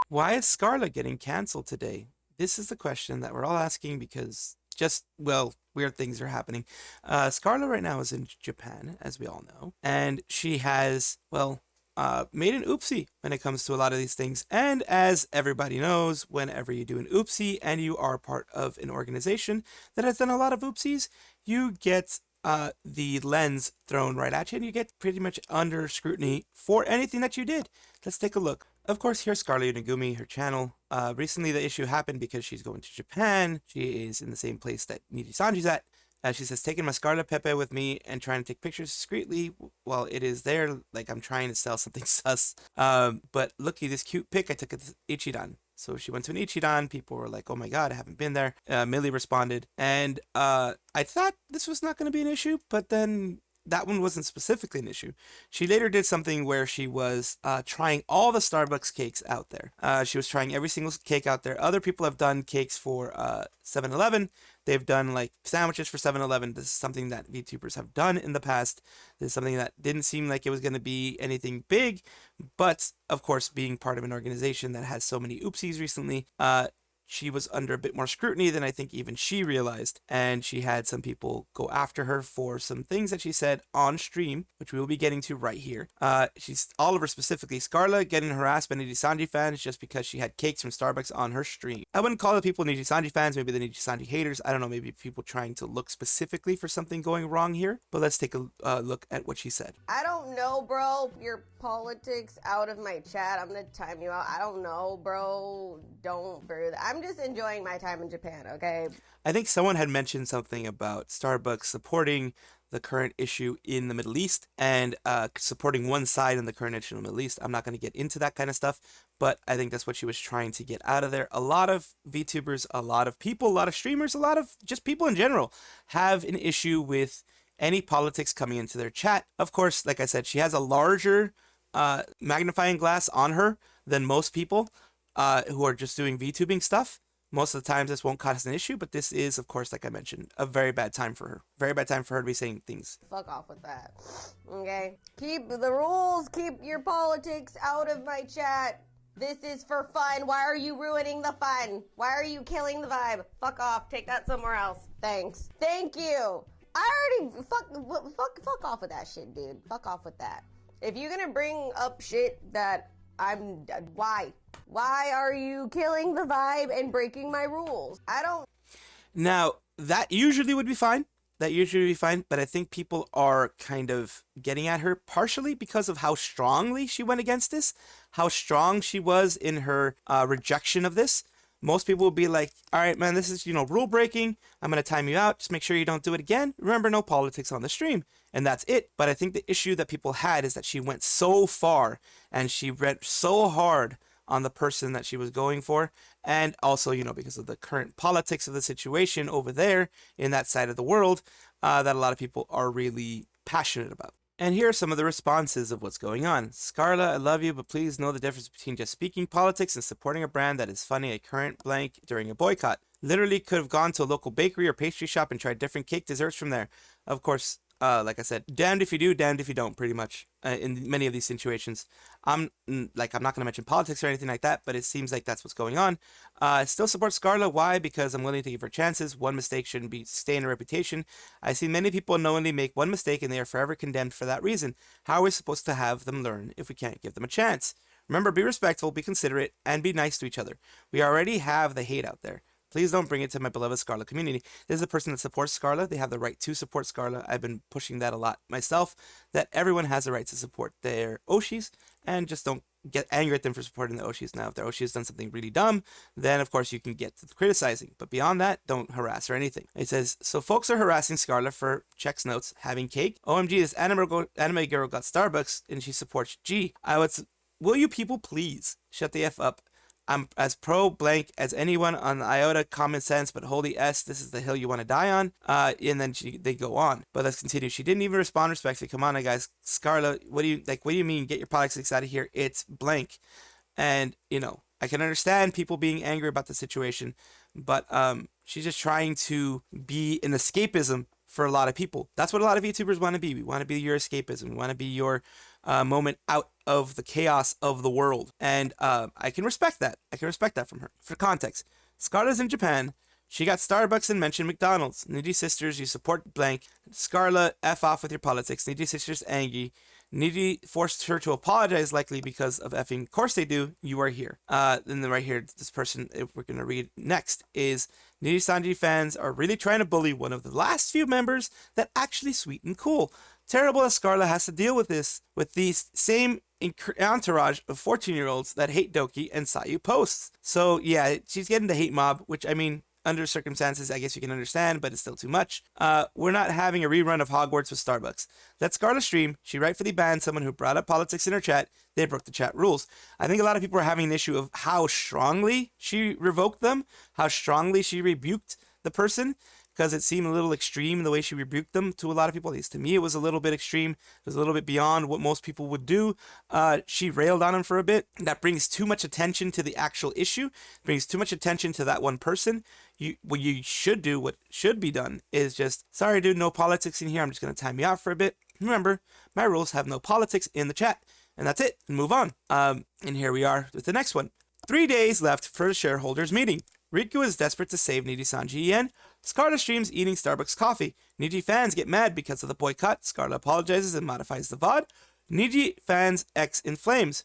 Why is Scarle getting canceled today? This is the question that we're all asking because well, weird things are happening. Scarle right now is in Japan, as we all know, and she has, well, made an oopsie when it comes to a lot of these things. And as everybody knows, whenever you do an oopsie and you are part of an organization that has done a lot of oopsies, you get the lens thrown right at you and you get pretty much under scrutiny for anything that you did. Let's take a look. Of course, here's Scarle Yonagumi, her channel. Recently, the issue happened because she's going to Japan. She is in the same place that Nijisanji's at. She says, taking my Scarle Pepe with me and trying to take pictures discreetly while it is there, like I'm trying to sell something sus. But looky, this cute pic I took at Ichiran. So she went to an Ichiran. People were like, oh my god, I haven't been there. Millie responded. And I thought this was not going to be an issue, but then that one wasn't specifically an issue. She later did something where she was trying all the Starbucks cakes out there. She was trying every single cake out there. Other people have done cakes for 7-Eleven. They've done like sandwiches for 7-Eleven. This is something that VTubers have done in the past. This is something that didn't seem like it was going to be anything big. But, of course, being part of an organization that has so many oopsies recently, she was under a bit more scrutiny than I think even she realized. And she had some people go after her for some things that she said on stream, which we will be getting to right here. She's Oliver specifically. Scarle getting harassed by Nijisanji fans just because she had cakes from Starbucks on her stream. I wouldn't call the people Nijisanji fans, maybe the Nijisanji haters. I don't know, maybe people trying to look specifically for something going wrong here. But let's take a look at what she said. I don't know, bro. Your politics out of my chat. I'm gonna time you out. I don't know, bro. Don't breathe. I'm just enjoying my time in Japan, okay? I think someone had mentioned something about Starbucks supporting the current issue in the Middle East and supporting one side in the current issue in the Middle East. I'm not going to get into that kind of stuff, but I think that's what she was trying to get out of there. A lot of VTubers, a lot of people, a lot of streamers, a lot of just people in general have an issue with any politics coming into their chat. Of course, like I said, she has a larger magnifying glass on her than most people who are just doing VTubing stuff. Most of the times this won't cause an issue, but this is, of course, like I mentioned, a very bad time for her. Very bad time for her to be saying things. Fuck off with that, okay? Keep the rules, keep your politics out of my chat. This is for fun. Why are you ruining the fun? Why are you killing the vibe? Fuck off, take that somewhere else. Thanks. Thank you. I already, fuck off with that shit, dude. Fuck off with that. If you're gonna bring up shit that why? Why are you killing the vibe and breaking my rules? I don't... Now, that usually would be fine. That usually would be fine, but I think people are kind of getting at her partially because of how strongly she went against this, how strong she was in her rejection of this. Most people will be like, all right, man, this is, rule breaking. I'm going to time you out. Just make sure you don't do it again. Remember, no politics on the stream. And that's it. But I think the issue that people had is that she went so far and she went so hard on the person that she was going for. And also, because of the current politics of the situation over there in that side of the world, that a lot of people are really passionate about. And here are some of the responses of what's going on. Scarle, I love you, but please know the difference between just speaking politics and supporting a brand that is funding a current blank during a boycott. Literally could have gone to a local bakery or pastry shop and tried different cake desserts from there. Of course, like I said, damned if you do, damned if you don't, pretty much, in many of these situations. I'm not going to mention politics or anything like that, but it seems like that's what's going on. I still support Scarle. Why? Because I'm willing to give her chances. One mistake shouldn't be staying a reputation. I see many people knowingly make one mistake and they are forever condemned for that reason. How are we supposed to have them learn if we can't give them a chance? Remember, be respectful, be considerate, and be nice to each other. We already have the hate out there. Please don't bring it to my beloved Scarle community. This is a person that supports Scarle. They have the right to support Scarle. I've been pushing that a lot myself, that everyone has the right to support their Oshis, and just don't get angry at them for supporting the Oshis. Now, if their Oshi has done something really dumb, then of course you can get to the criticizing. But beyond that, don't harass or anything. It says, so folks are harassing Scarle for checks notes, having cake. OMG, this anime girl got Starbucks and she supports G. Will you people please shut the F up? I'm as pro-blank as anyone on iota common sense, but holy S, this is the hill you want to die on. And then they go on. But let's continue. She didn't even respond respectfully. Come on, guys. Scarle, what do you mean? Get your politics out of here. It's blank. And, I can understand people being angry about the situation, but she's just trying to be an escapism for a lot of people. That's what a lot of VTubers want to be. We want to be your escapism. We want to be your moment out of the chaos of the world. And I can respect that. I can respect that from her. For context, Scarle's in Japan. She got Starbucks and mentioned McDonald's. Niji sisters, you support blank. Scarle, F off with your politics. Niji sisters, angry. Niji forced her to apologize, likely because of effing. Of course they do. You are here. And then right here, this person we're going to read next is Nijisanji fans are really trying to bully one of the last few members that actually sweet and cool. Terrible that Scarle has to deal with this, with these same entourage of 14-year-olds that hate Doki and Sayu posts. So yeah, she's getting the hate mob, which I mean, under circumstances, I guess you can understand, but it's still too much. We're not having a rerun of Hogwarts with Starbucks. Let Scarle stream. She rightfully banned someone who brought up politics in her chat. They broke the chat rules. I think a lot of people are having an issue of how strongly she revoked them, how strongly she rebuked the person, because it seemed a little extreme the way she rebuked them to a lot of people. At least to me, it was a little bit extreme. It was a little bit beyond what most people would do. She railed on him for a bit. That brings too much attention to the actual issue. Brings too much attention to that one person. What you should do, what should be done, is just, sorry, dude, no politics in here. I'm just going to time you out for a bit. Remember, my rules have no politics in the chat. And that's it. And move on. And here we are with the next one. 3 days left for the shareholders meeting. Riku is desperate to save Nijisanji yen. Scarle streams eating Starbucks coffee. Niji fans get mad because of the boycott. Scarle apologizes and modifies the VOD. Niji fans X in flames.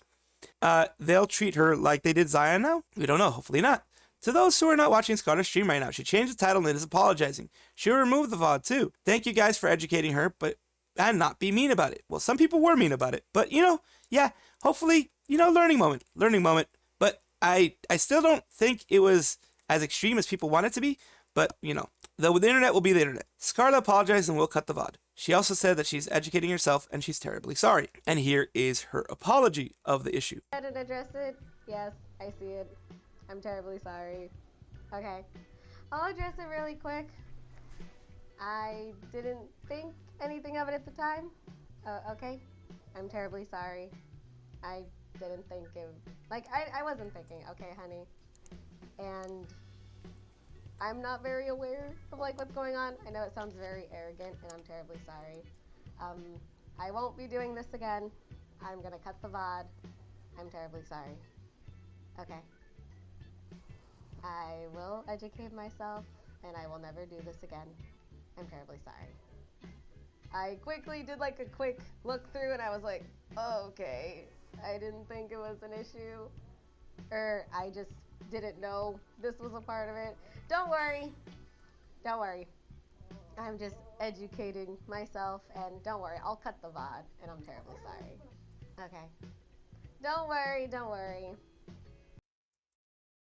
They'll treat her like they did Zaion now? We don't know. Hopefully not. To those who are not watching Scarle stream right now, she changed the title and is apologizing. She'll remove the VOD too. Thank you guys for educating her, and not be mean about it. Well, some people were mean about it, but yeah, hopefully, learning moment. But I still don't think it was as extreme as people want it to be, but the internet will be the internet. Scarle apologized and will cut the VOD. She also said that she's educating herself and she's terribly sorry. And here is her apology of the issue. I didn't address it. Yes, I see it. I'm terribly sorry. Okay. I'll address it really quick. I didn't think anything of it at the time. Okay. I'm terribly sorry. I didn't think of... I wasn't thinking. Okay, honey. And I'm not very aware of what's going on. I know it sounds very arrogant and I'm terribly sorry. I won't be doing this again. I'm gonna cut the VOD. I'm terribly sorry. Okay. I will educate myself and I will never do this again. I'm terribly sorry. I quickly did a quick look through and I was like, oh, okay. I didn't think it was an issue. Or I just didn't know this was a part of it. Don't worry. Don't worry. I'm just educating myself and don't worry. I'll cut the VOD and I'm terribly sorry. Okay. Don't worry. Don't worry.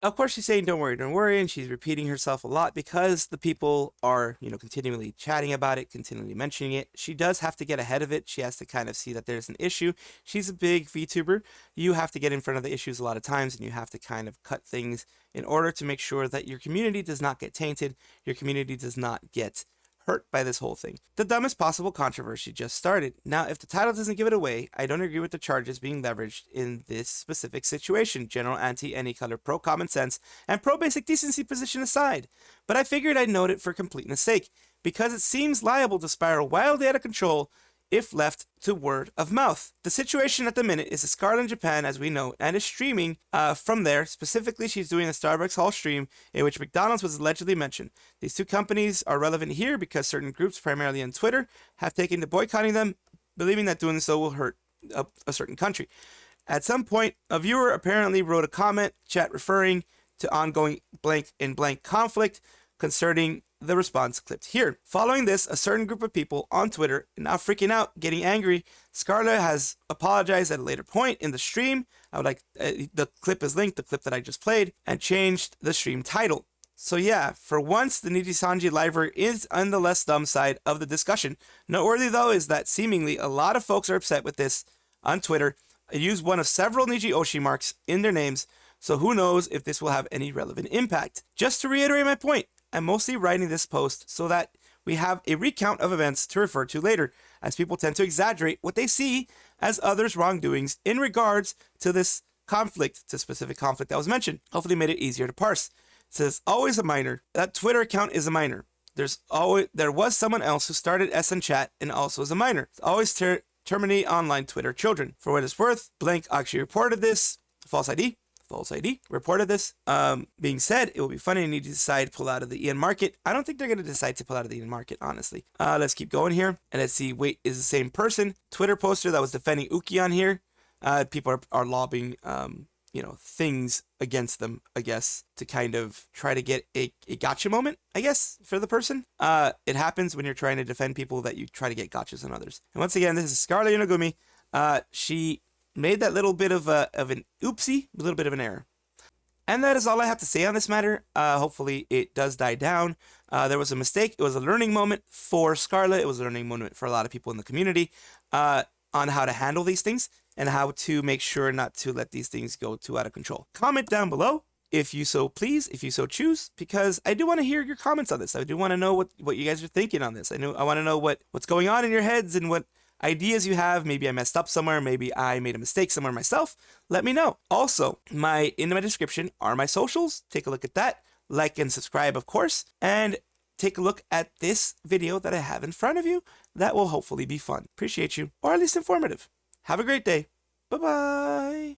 Of course, she's saying, don't worry, and she's repeating herself a lot because the people are, continually chatting about it, continually mentioning it. She does have to get ahead of it. She has to kind of see that there's an issue. She's a big VTuber. You have to get in front of the issues a lot of times, and you have to kind of cut things in order to make sure that your community does not get tainted, your community does not get hurt by this whole thing. The dumbest possible controversy just started. Now, if the title doesn't give it away, I don't agree with the charges being leveraged in this specific situation. General anti any color, pro common sense, and pro basic decency position aside. But I figured I'd note it for completeness sake, because it seems liable to spiral wildly out of control if left to word of mouth. The situation at the minute is that Scarle in Japan, as we know, and is streaming from there. Specifically, she's doing a Starbucks haul stream in which McDonald's was allegedly mentioned. These two companies are relevant here because certain groups, primarily on Twitter, have taken to boycotting them, believing that doing so will hurt a certain country. At some point, a viewer apparently wrote a comment chat referring to ongoing blank and blank conflict concerning the response clipped here. Following this, a certain group of people on Twitter are now freaking out, getting angry. Scarle has apologized at a later point in the stream. I would like, the clip is linked, the clip that I just played, and changed the stream title. So yeah, for once, the Nijisanji liver is on the less dumb side of the discussion. Noteworthy though is that seemingly a lot of folks are upset with this on Twitter. I used one of several Niji Oshi marks in their names, so who knows if this will have any relevant impact. Just to reiterate my point, I'm mostly writing this post so that we have a recount of events to refer to later, as people tend to exaggerate what they see as others' wrongdoings in regards to this conflict, to specific conflict that was mentioned. Hopefully made it easier to parse. It says, always a minor. That Twitter account is a minor. there was someone else who started SN chat and also is a minor. It's always terminate online Twitter children. For what it's worth, blank actually reported this. False ID reported this. Being said, it will be funny and need to decide to pull out of the Ian market. I don't think they're going to decide to pull out of the Ian market, honestly. Let's keep going here. And let's see, wait, is the same person. Twitter poster that was defending Uki on here. People are lobbying, things against them, I guess, to kind of try to get a gotcha moment, I guess, for the person. It happens when you're trying to defend people that you try to get gotchas on others. And once again, this is Scarle Yonagumi. She made that little bit of an oopsie, a little bit of an error. And that is all I have to say on this matter. Hopefully it does die down. There was a mistake. It was a learning moment for Scarle. It was a learning moment for a lot of people in the community on how to handle these things and how to make sure not to let these things go too out of control. Comment down below if you so please, if you so choose, because I do want to hear your comments on this. I do want to know what you guys are thinking on this. I want to know what's going on in your heads and what ideas you have. Maybe I messed up somewhere. Maybe I made a mistake somewhere myself. Let me know. Also, in my description are my socials. Take a look at that. Like and subscribe, of course. And take a look at this video that I have in front of you. That will hopefully be fun. Appreciate you, or at least informative. Have a great day. Bye-bye.